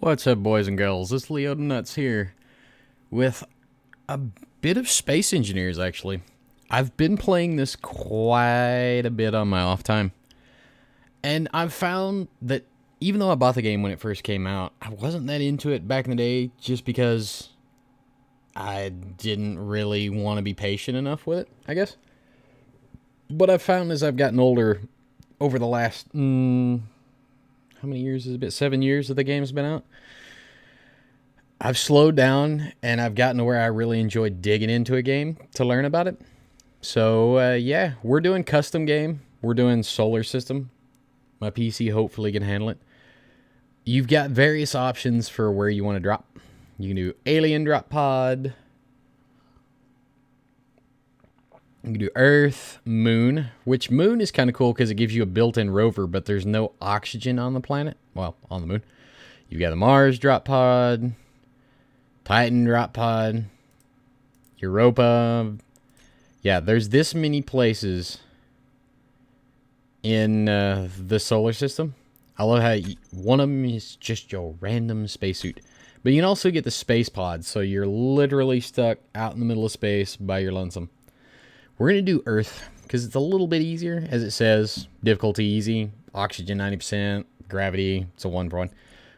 What's up, boys and girls? It's Leo Nuts here with a bit of Space Engineers, actually. I've been playing this quite a bit on my off time, and I've found that even though I bought the game when it first came out, I wasn't that into it back in the day just because I didn't really want to be patient enough with it, I guess. But I've found as I've gotten older over the last, how many years has it been? 7 years that the game's been out. I've slowed down, and I've gotten to where I really enjoy digging into a game to learn about it. So, yeah, we're doing custom game. We're doing solar system. My PC hopefully can handle it. You've got various options for where you want to drop. You can do alien drop pod. You can do Earth, Moon, which Moon is kind of cool because it gives you a built-in rover, but there's no oxygen on the planet. Well, on the Moon. You've got the Mars drop pod, Titan drop pod, Europa. Yeah, there's this many places in the solar system. I love how one of them is just your random spacesuit. But you can also get the space pod, so you're literally stuck out in the middle of space by your lonesome. We're going to do Earth, because it's a little bit easier, as it says. Difficulty easy, oxygen 90%, gravity, it's a 1-1.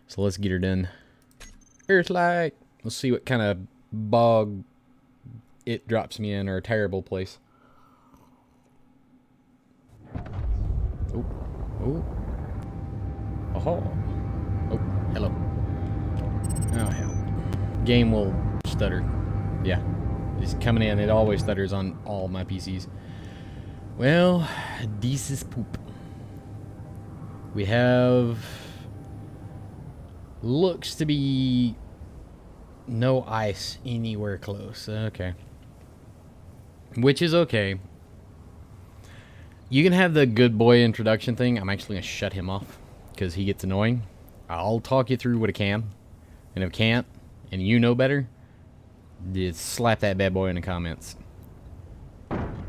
So let's get her done. Earth-like. Let's see what kind of bog it drops me in, or a terrible place. Oh. Oh. Oh. Oh, hello. Oh, hell. Game will stutter. Yeah. It's coming in. It always stutters on all my PCs. Well, this is poop. We have... looks to be no ice anywhere close. Okay. Which is okay. You can have the good boy introduction thing. I'm actually going to shut him off because he gets annoying. I'll talk you through what I can. And if I can't, and you know better, just slap that bad boy in the comments.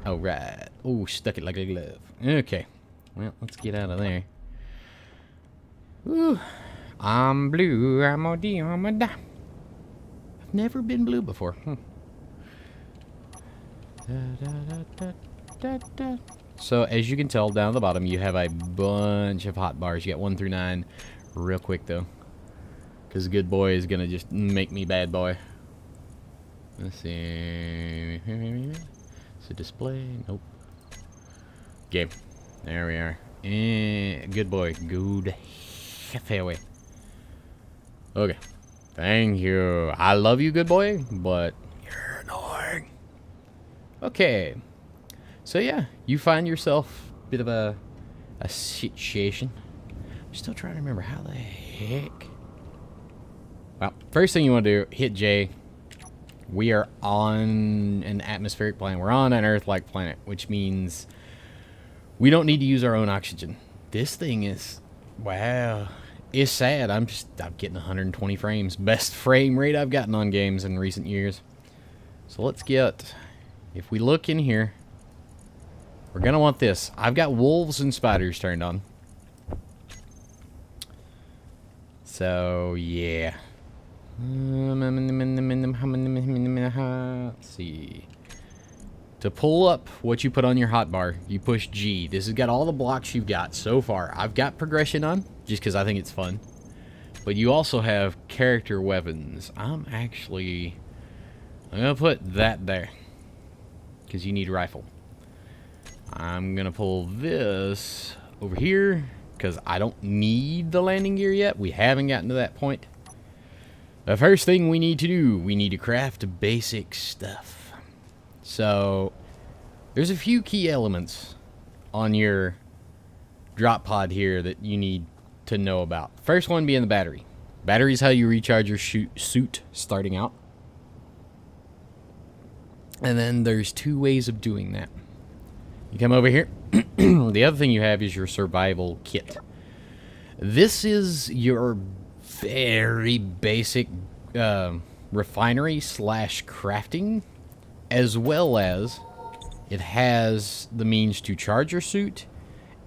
Alright. Oh, stuck it like a glove. Okay. Well, let's get out of there. Ooh. I'm blue. I'm a D. I'm a da. I've never been blue before. So, as you can tell, down at the bottom, you have a bunch of hot bars. You got 1 through 9. Real quick, though. Because good boy is going to just make me bad boy. Let's see. So display. Nope. Game. There we are. Good boy. Good. Away. Okay. Thank you. I love you, good boy, but you're annoying. Okay. So yeah, you find yourself a bit of a situation. I'm still trying to remember how the heck. Well, first thing you want to do, hit J. We are on an atmospheric planet. We're on an Earth-like planet, which means we don't need to use our own oxygen. This thing is, wow, it's sad. I'm getting 120 frames. Best frame rate I've gotten on games in recent years. So let's get, if we look in here, we're going to want this. I've got wolves and spiders turned on. So, yeah. Let's see. To pull up what you put on your hotbar, you push G. This has got all the blocks you've got so far. I've got progression on, just because I think it's fun. But you also have character weapons. I'm going to put that there, because you need rifle. I'm going to pull this over here, because I don't need the landing gear yet. We haven't gotten to that point. The first thing we need to do, we need to craft basic stuff. So, there's a few key elements on your drop pod here that you need to know about. First one being the battery. Battery is how you recharge your suit starting out. And then there's 2 ways of doing that. You come over here. The other thing you have is your survival kit. This is your very basic refinery / crafting, as well as it has the means to charge your suit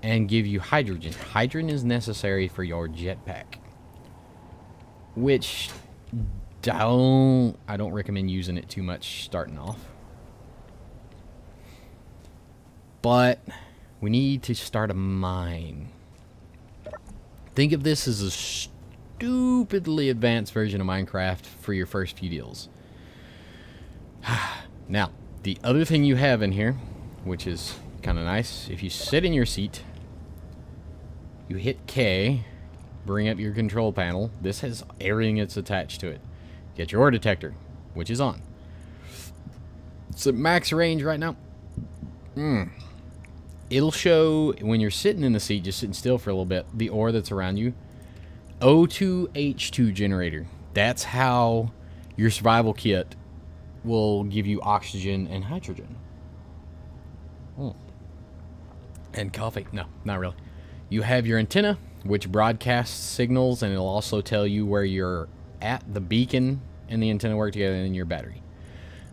and give you hydrogen. Hydrogen is necessary for your jetpack. which I don't recommend using it too much starting off. But we need to start a mine. Think of this as a stupidly advanced version of Minecraft for your first few deals. Now, the other thing you have in here, which is kind of nice, if you sit in your seat, you hit K, bring up your control panel. This has everything that's attached to it. Get your ore detector, which is on. It's at max range right now. It'll show when you're sitting in the seat, just sitting still for a little bit, the ore that's around you. O2H2 generator. That's how your survival kit will give you oxygen and hydrogen. And coffee. No, not really. You have your antenna, which broadcasts signals, and it'll also tell you where you're at. The beacon and the antenna work together, and then your battery.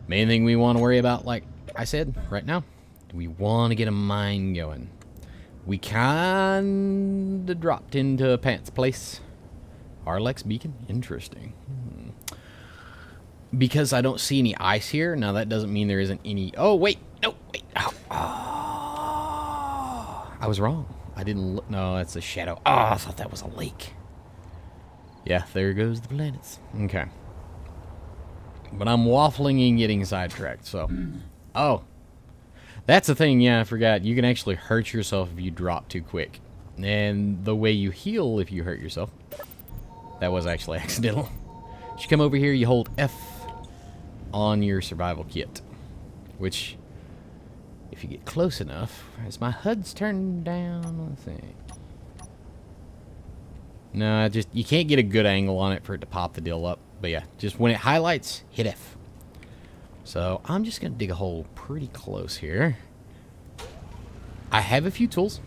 Main thing we want to worry about, like I said, right now, we want to get a mine going. We kinda dropped into a pants place. Arlex beacon? Interesting. Because I don't see any ice here. Now, that doesn't mean there isn't any... Oh, wait. No, wait. Oh. I was wrong. I didn't look. No, that's a shadow. Oh, I thought that was a lake. Yeah, there goes the planets. Okay. But I'm waffling and getting sidetracked, so... Oh. That's the thing, yeah, I forgot. You can actually hurt yourself if you drop too quick. And the way you heal if you hurt yourself... That was actually accidental. You come over here, you hold F on your survival kit. Which, if you get close enough... Is my HUD's turned down? Let's see. No, just you can't get a good angle on it for it to pop the deal up. But yeah, just when it highlights, hit F. So I'm just going to dig a hole pretty close here. I have a few tools.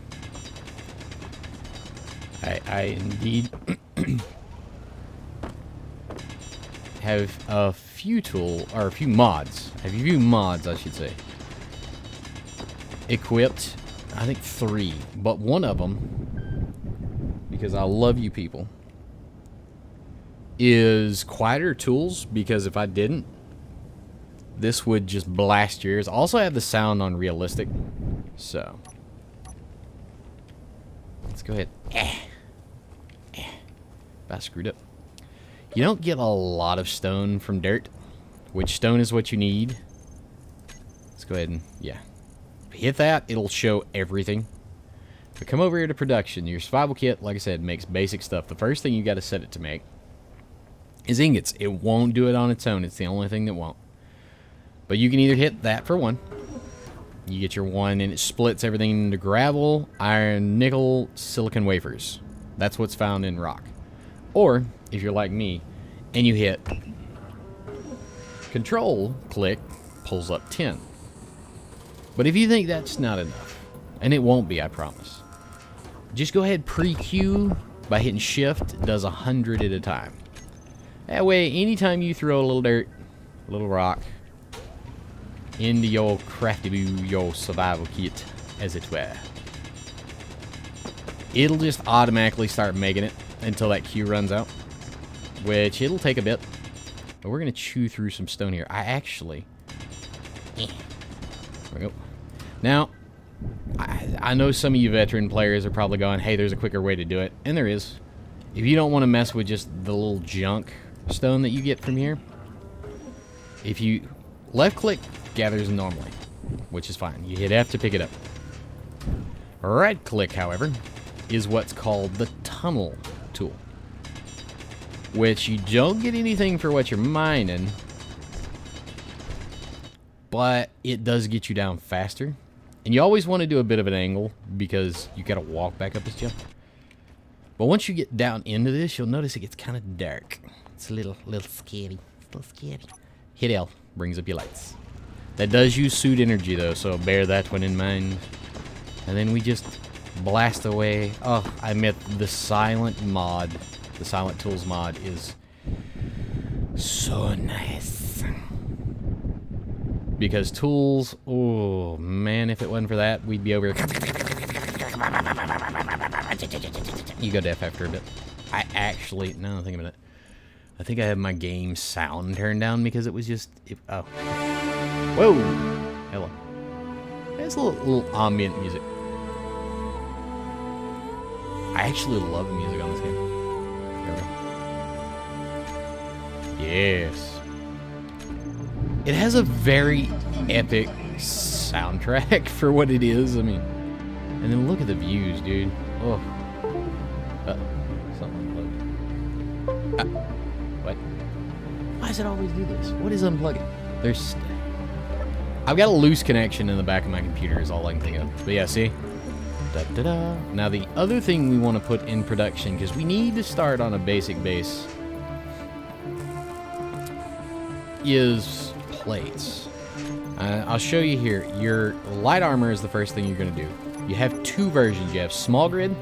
I indeed have a few mods. I have a few mods, I should say. Equipped, I think 3. But one of them, because I love you people, is quieter tools, because if I didn't, this would just blast your ears. Also, I have the sound on realistic, so let's go ahead. About screwed up. You don't get a lot of stone from dirt, which stone is what you need. Let's go ahead and, yeah. Hit that, it'll show everything. But come over here to production. Your survival kit, like I said, makes basic stuff. The first thing you got to set it to make is ingots. It won't do it on its own. It's the only thing that won't. But you can either hit that for 1. You get your 1, and it splits everything into gravel, iron, nickel, silicon wafers. That's what's found in rock. Or, if you're like me, and you hit Control, click, pulls up 10. But if you think that's not enough, and it won't be, I promise, just go ahead pre-queue by hitting Shift. It does 100 at a time. That way, anytime you throw a little dirt, a little rock, into your your survival kit, as it were, it'll just automatically start making it until that queue runs out, which it'll take a bit. But we're going to chew through some stone here. I actually... There we go. Now, I know some of you veteran players are probably going, hey, there's a quicker way to do it. And there is. If you don't want to mess with just the little junk stone that you get from here, if you left-click, gathers normally, which is fine. You hit F to pick it up. Right-click, however, is what's called the tunnel tool, which you don't get anything for what you're mining, but it does get you down faster. And you always want to do a bit of an angle because you got to walk back up this jump. But once you get down into this, you'll notice it gets kind of dark. It's a little scary. It's a little scary. Hit L, brings up your lights. That does use suit energy though, so bear that one in mind. And then we just blast away. Oh, I admit the silent mod, the silent tools mod is so nice. Because tools, oh man, if it wasn't for that, we'd be over here. You go deaf after a bit. I actually, now I'm thinking about it, I think I have my game sound turned down because it was just... oh. Whoa! Hello. It's a little ambient music. I actually love the music on this game. There we go. Yes. It has a very epic soundtrack for what it is. I mean, and then look at the views, dude. Oh. Something unplugged. What? Why does it always do this? What is unplugging? There's... I've got a loose connection in the back of my computer is all I can think of. But yeah, see? Da-da-da. Now the other thing we want to put in production, because we need to start on a basic base, is plates. I'll show you here. Your light armor is the first thing you're going to do. You have two versions. You have small grid,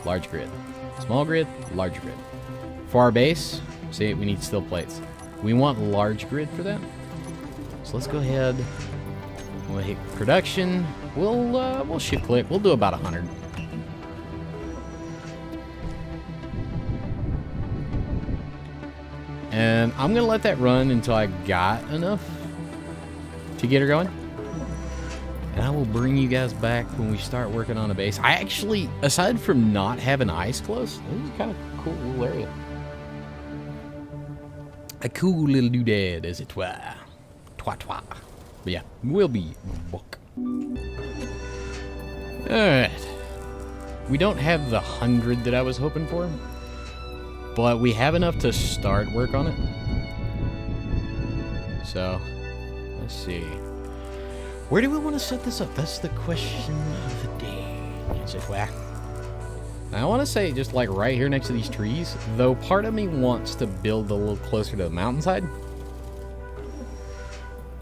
large grid. Small grid, large grid. For our base, see, we need steel plates. We want large grid for that. So let's go ahead. We'll hit production. We'll shift click. We'll do about 100. And I'm gonna let that run until I got enough to get her going. And I will bring you guys back when we start working on a base. I actually, aside from not having ice close, this is kind of a cool little area. A cool little doodad, as it were. Twa. But yeah, we'll be back. Alright. We don't have the 100 that I was hoping for, but we have enough to start work on it. So, let's see. Where do we want to set this up? That's the question of the day. Is it where? I want to say just like right here next to these trees, though part of me wants to build a little closer to the mountainside.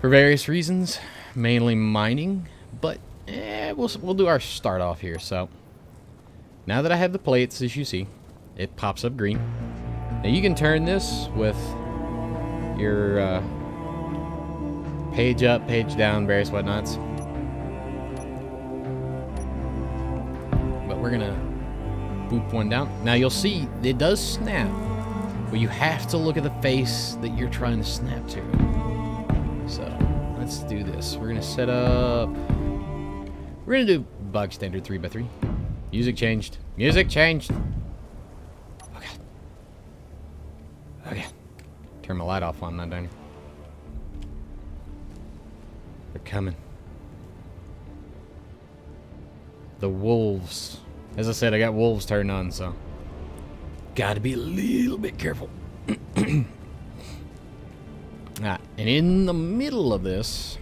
For various reasons, mainly mining, but we'll do our start off here. So now that I have the plates, as you see, it pops up green. Now you can turn this with your page up, page down, various whatnots. But we're gonna boop one down. Now you'll see it does snap, but you have to look at the face that you're trying to snap to. So let's do this. We're gonna set up. We're gonna do bog standard 3x3. Music changed. Music changed. Okay. Okay. Turn my light off while I'm not down here. They're coming. The wolves. As I said, I got wolves turned on, so gotta be a little bit careful. And in the middle of this,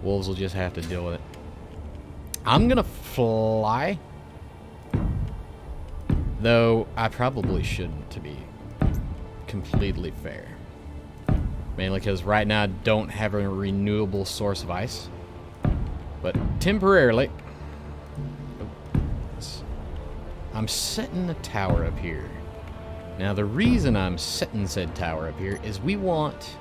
wolves will just have to deal with it. I'm gonna fly, though I probably shouldn't, to be completely fair. Mainly because right now I don't have a renewable source of ice. But temporarily, I'm setting a tower up here. Now the reason I'm setting said tower up here is we want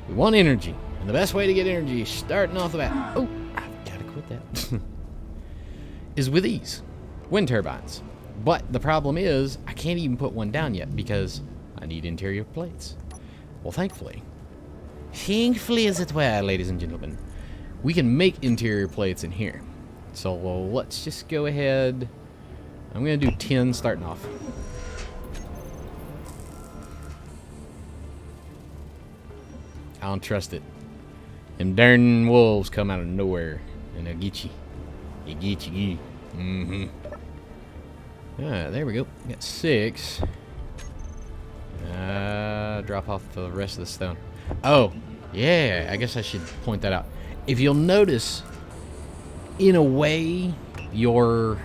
energy. And the best way to get energy, starting off the bat, oh, I've got to quit that, is with these wind turbines. But the problem is I can't even put one down yet because I need interior plates. Well, thankfully as it were, ladies and gentlemen, we can make interior plates in here. So let's just go ahead. I'm going to do 10 starting off. I don't trust it. Them darn wolves come out of nowhere and they'll get you. You get you. Mm-hmm. Alright, there we go. Got 6. Drop off the rest of the stone. Oh, yeah, I guess I should point that out. If you'll notice, in a way, your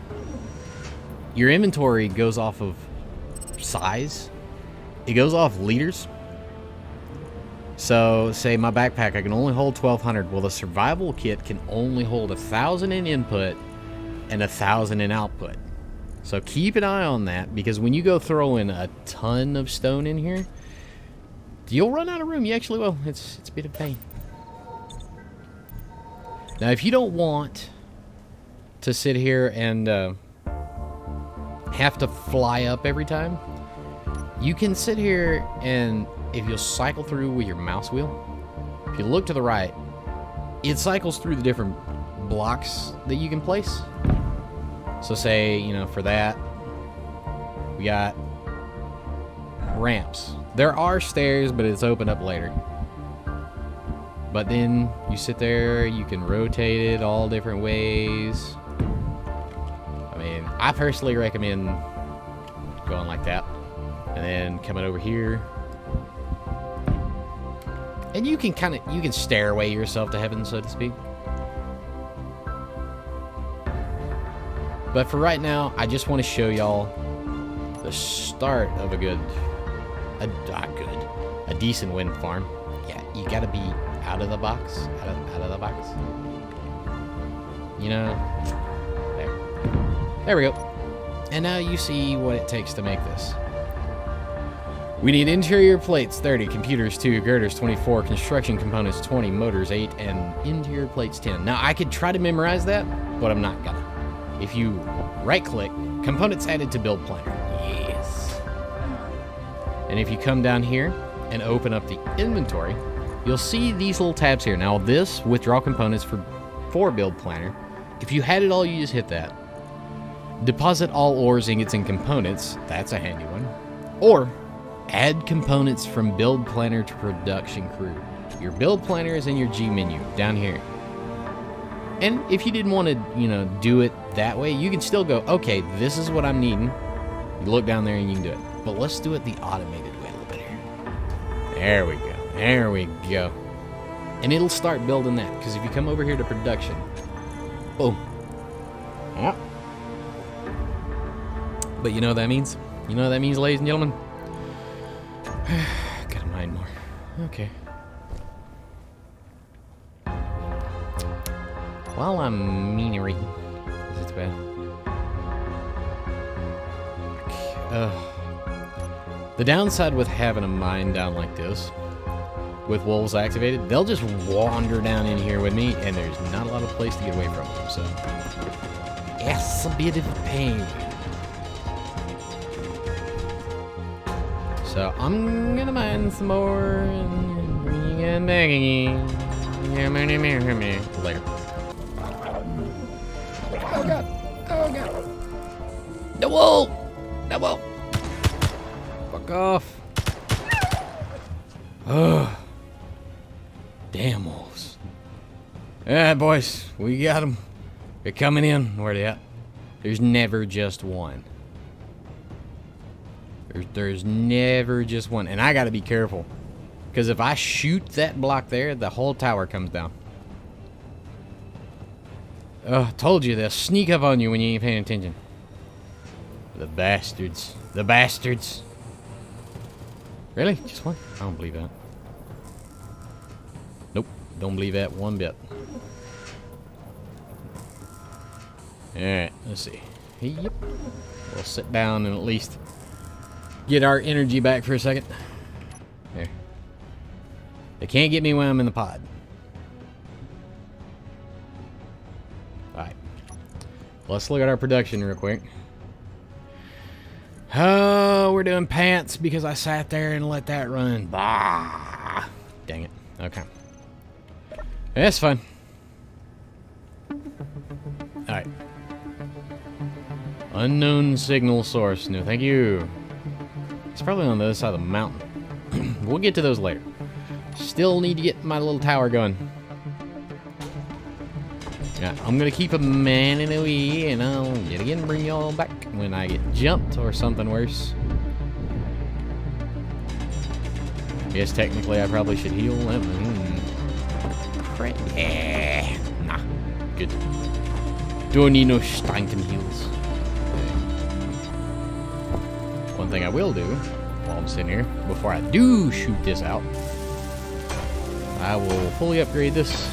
inventory goes off of size. It goes off liters. So, say my backpack, I can only hold 1,200. Well, the survival kit can only hold 1,000 in input and 1,000 in output. So keep an eye on that, because when you go throw in a ton of stone in here, you'll run out of room. You actually will. It's a bit of pain. Now, if you don't want to sit here and have to fly up every time, You can sit here and if you'll cycle through with your mouse wheel, if you look to the right, it cycles through the different blocks that you can place. So say, you know, for that, we got ramps. There are stairs, but it's opened up later. But then you sit there, you can rotate it all different ways. I mean, I personally recommend going like that. And then coming over here. And you can you can stairway yourself to heaven, so to speak. But for right now, I just want to show y'all the start of a decent wind farm. Yeah, you gotta be out of the box, out of the box. You know, there we go. And now you see what it takes to make this. We need interior plates 30, computers 2, girders 24, construction components 20, motors 8, and interior plates 10. Now I could try to memorize that, but I'm not gonna. If you right click, components added to build planner. Yes. And if you come down here and open up the inventory, you'll see these little tabs here. Now this, withdraw components for build planner. If you had it all, you just hit that. Deposit all ores, ingots, and components. That's a handy one. Or add components from build planner to production crew. Your build planner is in your G menu down here. And if you didn't want to, you know, do it that way, you can still go, okay, this is what I'm needing. You look down there and you can do it. But let's do it the automated way a little bit here. There we go. There we go. And it'll start building that. Because if you come over here to production, boom. Yeah. But you know what that means? You know what that means, ladies and gentlemen? Gotta mine more. Okay. While I'm reading, is it bad? The downside with having a mine down like this, with wolves activated, they'll just wander down in here with me, and there's not a lot of place to get away from them. So, it's a bit of a pain. So I'm gonna mine some more and bring it back again. Later. Oh god! Oh god! The wolf! The wolf! Fuck off! Ugh. Damn wolves! Alright, boys, we got them. They're coming in. Where they at? There's never just one. There's never just one. And I gotta be careful. Because if I shoot that block there, the whole tower comes down. Told you, they'll sneak up on you when you ain't paying attention. The bastards. The bastards. Really? Just one? I don't believe that. Nope. Don't believe that one bit. Alright, let's see. Yep. We'll sit down and at least get our energy back for a second. There. They can't get me when I'm in the pod. Alright. Let's look at our production real quick. Oh, we're doing pants because I sat there and let that run. Bah! Dang it. Okay. That's fine. Alright. Unknown signal source. No, thank you. It's probably on the other side of the mountain. We'll get to those later. Still need to get my little tower going. Yeah, I'm gonna keep a man in a wee, and I'll yet again bring y'all back when I get jumped or something worse. Yes, technically I probably should heal them. Yeah, nah, good. Don't need no stinking heals. One thing I will do while I'm sitting here, before I do shoot this out, I will fully upgrade this.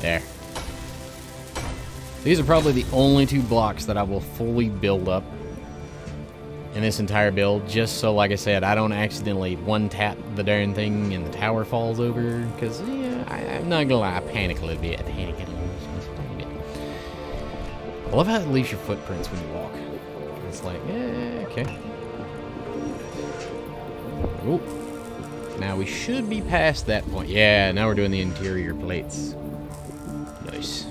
There. These are probably the only two blocks that I will fully build up in this entire build, just so, like I said, I don't accidentally one-tap the darn thing and the tower falls over, because, yeah, I'm not gonna lie, I panic a little bit. I panic a little bit. I love how it leaves your footprints when you walk. It's like, okay. Ooh. Now we should be past that point. Yeah, now we're doing the interior plates. Nice.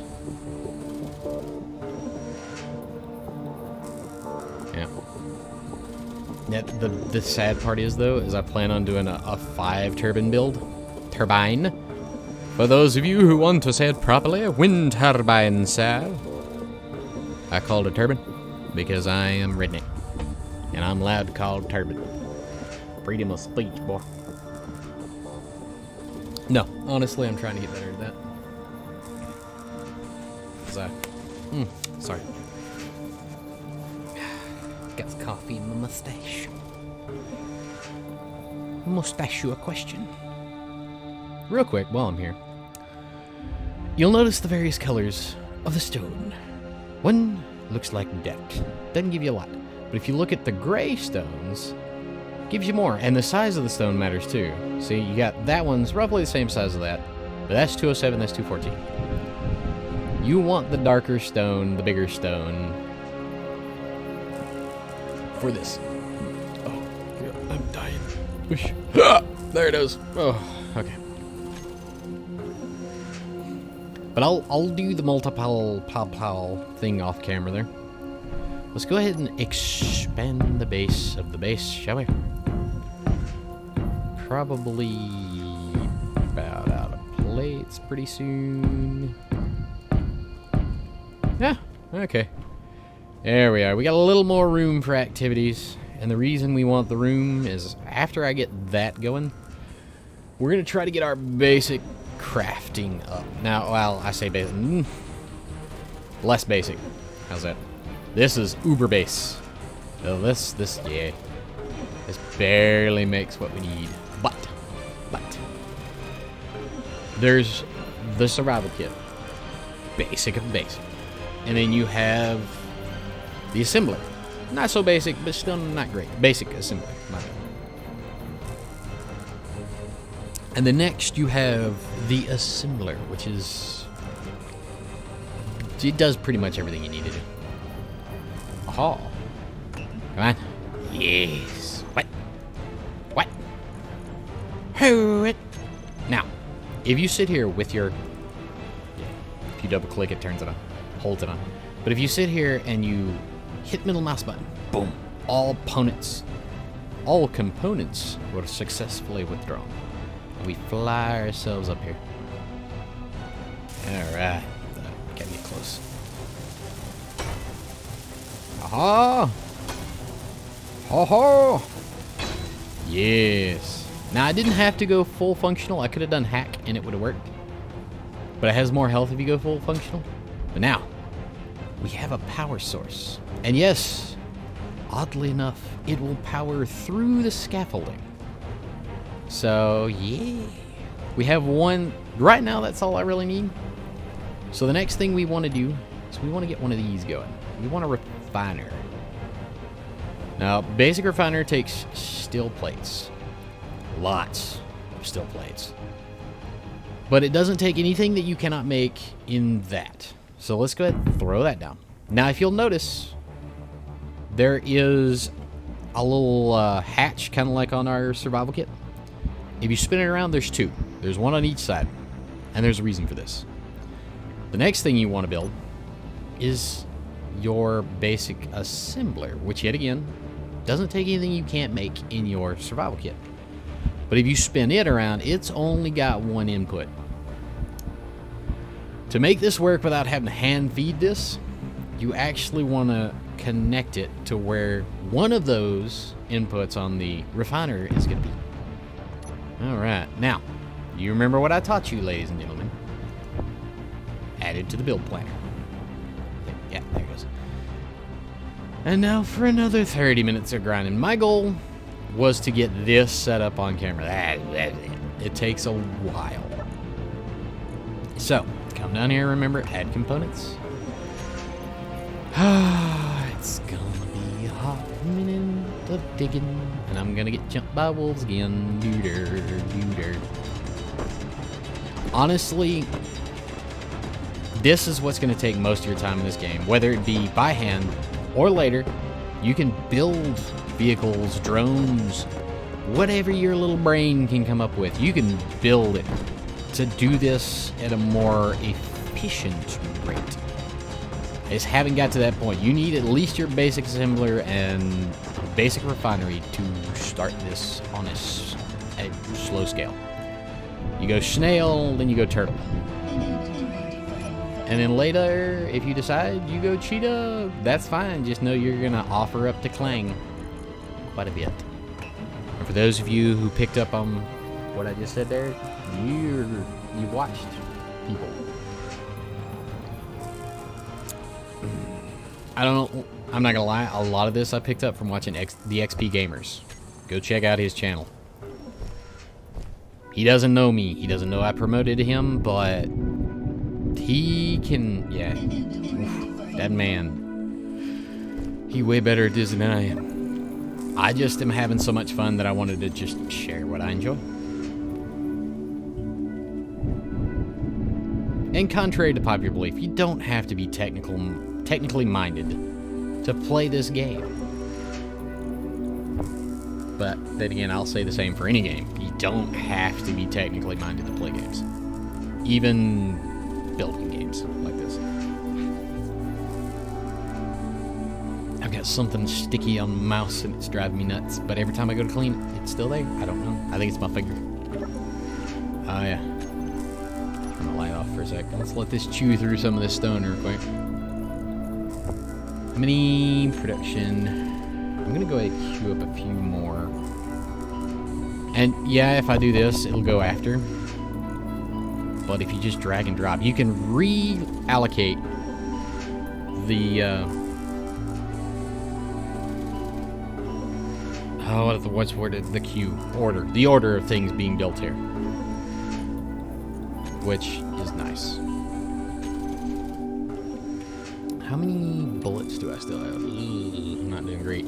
Yeah. The sad part is, though, is I plan on doing a 5 turbine build. Turbine. For those of you who want to say it properly, wind turbine, sir. I called it turbine because I am redneck. And I'm allowed to call it turbine. Freedom of speech, boy. No, honestly, I'm trying to get better at that. Sorry. Got some coffee in my mustache. Mustache you a question. Real quick, while I'm here, you'll notice the various colors of the stone. One looks like depth. Doesn't give you a lot. But if you look at the gray stones, gives you more. And the size of the stone matters too. See, you got that one's roughly the same size as that. But that's 207, that's 214. You want the darker stone, the bigger stone for this. Oh, I'm dying. Whoosh. Ah, there it is. Oh, okay. But I'll do the multiple pow thing off camera there. Let's go ahead and expand the base of the base, shall we? Probably about out of plates pretty soon. Yeah, okay. There we are. We got a little more room for activities. And the reason we want the room is after I get that going, we're going to try to get our basic crafting up. Now, well, I say basic. Less basic. How's that? This is uber base. So this, yeah. This barely makes what we need. But, there's the survival kit. Basic of basic. And then you have the assembler. Not so basic, but still not great. Basic assembler. My bad. And the next you have the assembler, which is... it does pretty much everything you need to do. Oh. Come on. Yes. What? Who it? Now, if you sit here with your... if you double click, it turns it on. Holds it on. But if you sit here and you hit middle mouse button, boom, all components were successfully withdrawn. And we fly ourselves up here. Alright. Gotta get close. Aha! Ho ho! Yes. Now, I didn't have to go full functional. I could have done hack and it would have worked. But it has more health if you go full functional. But now, we have a power source. And yes, oddly enough, it will power through the scaffolding. So, yeah. We have one. Right now, that's all I really need. So the next thing we want to do is we want to get one of these going. We want a refiner. Now, basic refiner takes steel plates. Lots of steel plates. But it doesn't take anything that you cannot make in that. So let's go ahead and throw that down. Now, if you'll notice, there is a little hatch, kind of like on our survival kit. If you spin it around, there's two. There's one on each side. And there's a reason for this. The next thing you want to build is your basic assembler, which yet again doesn't take anything you can't make in your survival kit. But if you spin it around, it's only got one input. To make this work without having to hand feed this, you actually want to connect it to where one of those inputs on the refiner is going to be. Alright, now, you remember what I taught you, ladies and gentlemen. Added to the build planner. Yeah, there it goes. And now for another 30 minutes of grinding. My goal was to get this set up on camera. It takes a while. So, come down here, remember, add components. It's gonna be a hot minute of digging, and I'm gonna get jumped by wolves again. Doo-der. Honestly, this is what's gonna take most of your time in this game, whether it be by hand or later, You can build vehicles, drones, whatever your little brain can come up with. You can build it to do this at a more efficient rate. I just haven't got to that point. You need at least your basic assembler and basic refinery to start this on a slow scale. You go snail, then you go turtle. And then later, if you decide you go cheetah, that's fine. Just know you're going to offer up to Clang quite a bit. And for those of you who picked up on what I just said there, you watched people. I don't know. I'm not gonna lie. A lot of this I picked up from watching the XP Gamers. Go check out his channel. He doesn't know me. He doesn't know I promoted him, but he can. Yeah, oof, that man. He way better at this than I am. I just am having so much fun that I wanted to just share what I enjoy. And contrary to popular belief, you don't have to be technically minded to play this game. But then again, I'll say the same for any game. You don't have to be technically minded to play games. Even building games like this. I've got something sticky on my mouse and it's driving me nuts. But every time I go to clean it, it's still there. I don't know. I think it's my finger. Oh yeah. Turn the light off for a second. Let's let this chew through some of this stone real quick. Mini production. I'm gonna go ahead and queue up a few more. And yeah, if I do this, it'll go after. But if you just drag and drop, you can reallocate the what's word? The queue order, the order of things being built here, which is nice. How many bullets do I still have? I'm not doing great.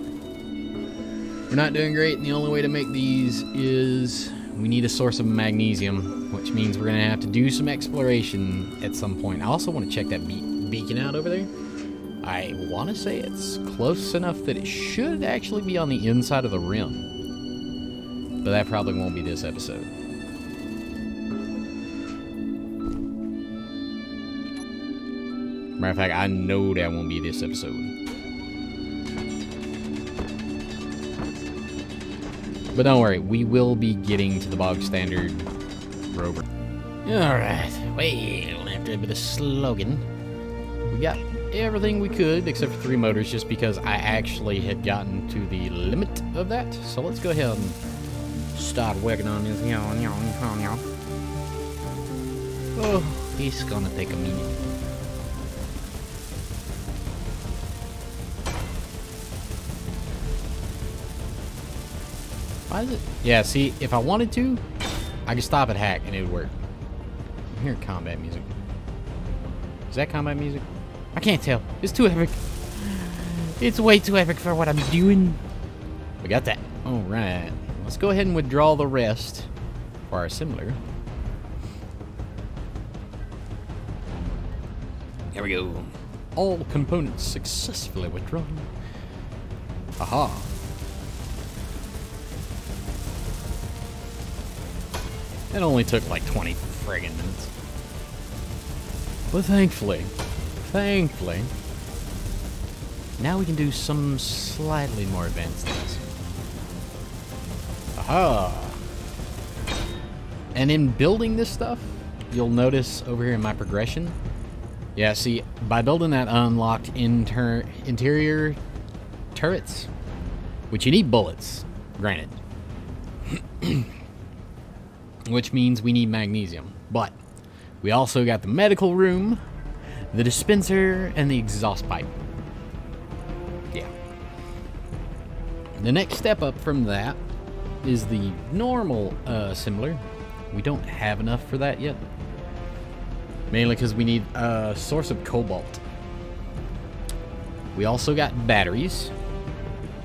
We're not doing great, and the only way to make these is we need a source of magnesium, which means we're going to have to do some exploration at some point. I also want to check that beacon out over there. I want to say it's close enough that it should actually be on the inside of the rim. But that probably won't be this episode. Matter of fact, I know that won't be this episode. But don't worry, we will be getting to the bog standard rover. Alright, well, after a bit of slogan, we got everything we could except for 3 motors just because I actually had gotten to the limit of that. So let's go ahead and start working on this. Oh, it's gonna take a minute. Why is it? Yeah, see, if I wanted to, I could stop at hack and it would work. I'm hearing combat music. Is that combat music? I can't tell. It's too epic. It's way too epic for what I'm doing. We got that. Alright. Let's go ahead and withdraw the rest for our assembler. Here we go. All components successfully withdrawn. Aha. It only took like 20 friggin' minutes. But thankfully, now we can do some slightly more advanced things. Aha! And in building this stuff, you'll notice over here in my progression, yeah, see, by building that unlocked interior turrets, which you need bullets, granted. Which means we need magnesium. But we also got the medical room, the dispenser, and the exhaust pipe. Yeah. The next step up from that is the normal assembler. We don't have enough for that yet. Mainly because we need a source of cobalt. We also got batteries,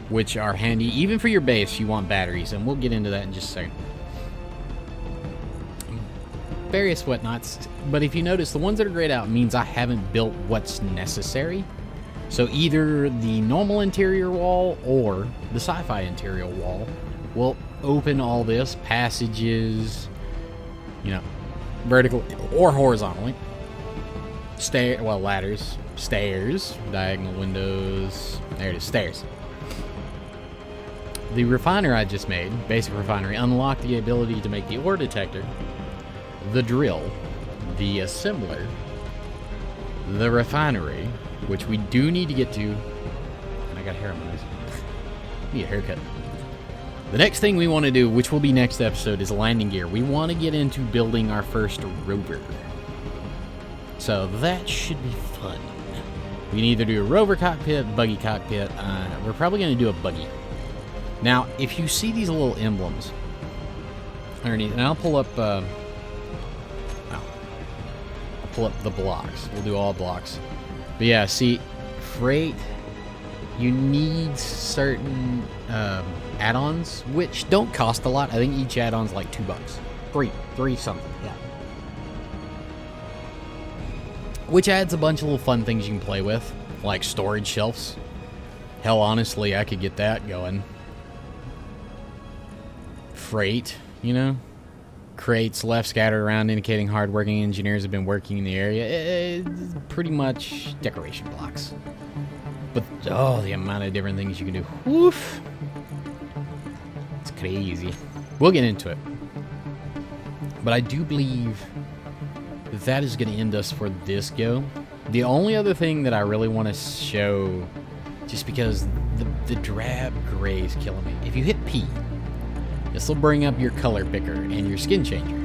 which are handy. Even for your base, you want batteries, and we'll get into that in just a second. Various whatnots, but if you notice, the ones that are grayed out means I haven't built what's necessary So either the normal interior wall or the sci-fi interior wall will open all this, passages, you know, vertical or horizontally. Ladders, stairs, diagonal windows. There it is, stairs. The refiner I just made, basic refinery, unlocked the ability to make the ore detector, the drill, the assembler, the refinery, which we do need to get to. And I got hair on my nose. Need a haircut. The next thing we want to do, which will be next episode, is landing gear. We want to get into building our first rover. So that should be fun. We can either do a rover cockpit, buggy cockpit. We're probably going to do a buggy. Now, if you see these little emblems underneath, and I'll pull up the blocks. We'll do all blocks. But yeah, see, freight, you need certain add-ons, which don't cost a lot. I think each add-on's like $2. Three something, yeah. Which adds a bunch of little fun things you can play with, like storage shelves. Hell, honestly, I could get that going. Freight, you know? Crates left scattered around indicating hard-working engineers have been working in the area. It's pretty much decoration blocks. But, oh, the amount of different things you can do. Woof! It's crazy. We'll get into it. But I do believe that is going to end us for this go. The only other thing that I really want to show, just because the drab gray is killing me. If you hit P, this will bring up your color picker and your skin changer.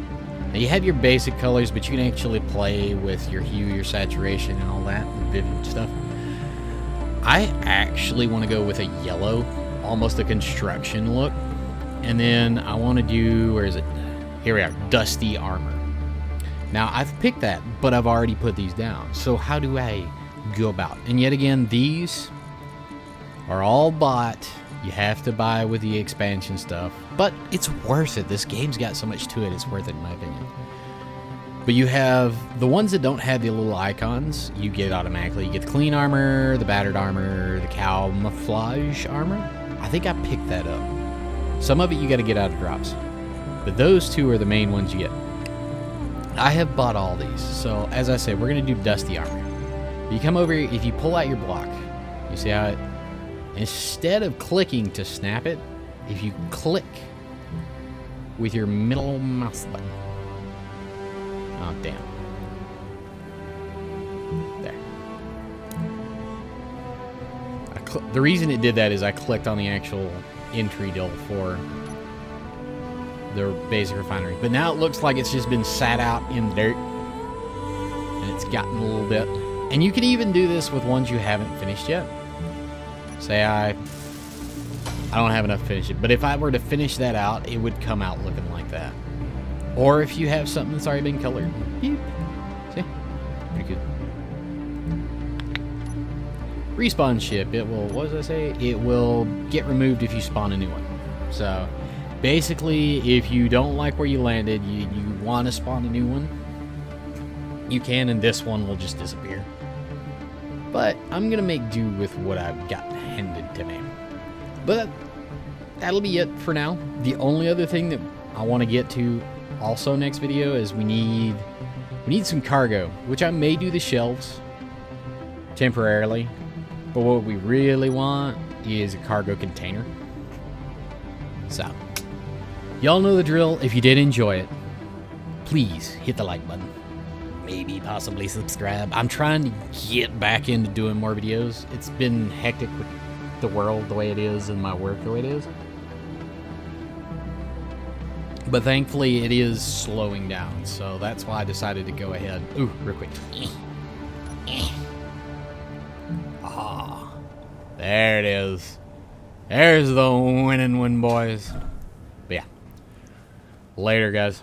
Now you have your basic colors, but you can actually play with your hue, your saturation, and all that vivid stuff. I actually want to go with a yellow, almost a construction look. And then I want to do, where is it? Here we are, dusty armor. Now I've picked that, but I've already put these down. So how do I go about? And yet again, these are all bought. You have to buy with the expansion stuff, but it's worth it. This game's got so much to it, it's worth it in my opinion. But you have the ones that don't have the little icons, you get automatically. You get the clean armor, the battered armor, the camouflage armor. I think I picked that up. Some of it you got to get out of drops, but those two are the main ones you get. I have bought all these, so as I said, we're going to do dusty armor. You come over here, if you pull out your block, you see how it, instead of clicking to snap it, if you click with your middle mouse button. Oh, damn. There. The reason it did that is I clicked on the actual entry deal for the basic refinery. But now it looks like it's just been sat out in dirt. And it's gotten a little bit. And you can even do this with ones you haven't finished yet. Say I don't have enough to finish it, but if I were to finish that out, it would come out looking like that. Or if you have something that's already been colored. Beep. See? Pretty good. Respawn ship. It will, what does I say? It will get removed if you spawn a new one. So, basically, if you don't like where you landed, you want to spawn a new one, you can, and this one will just disappear. But I'm going to make do with what I've got handed to me. But that'll be it for now. The only other thing that I want to get to also next video is we need some cargo, which I may do the shelves temporarily. But what we really want is a cargo container. So, y'all know the drill. If you did enjoy it, please hit the like button. Maybe possibly subscribe. I'm trying to get back into doing more videos. It's been hectic with the world the way it is and my work the way it is. But thankfully it is slowing down, so that's why I decided to go ahead. Ooh, real quick. Ah, there it is. There's the winning one, boys. But yeah, later, guys.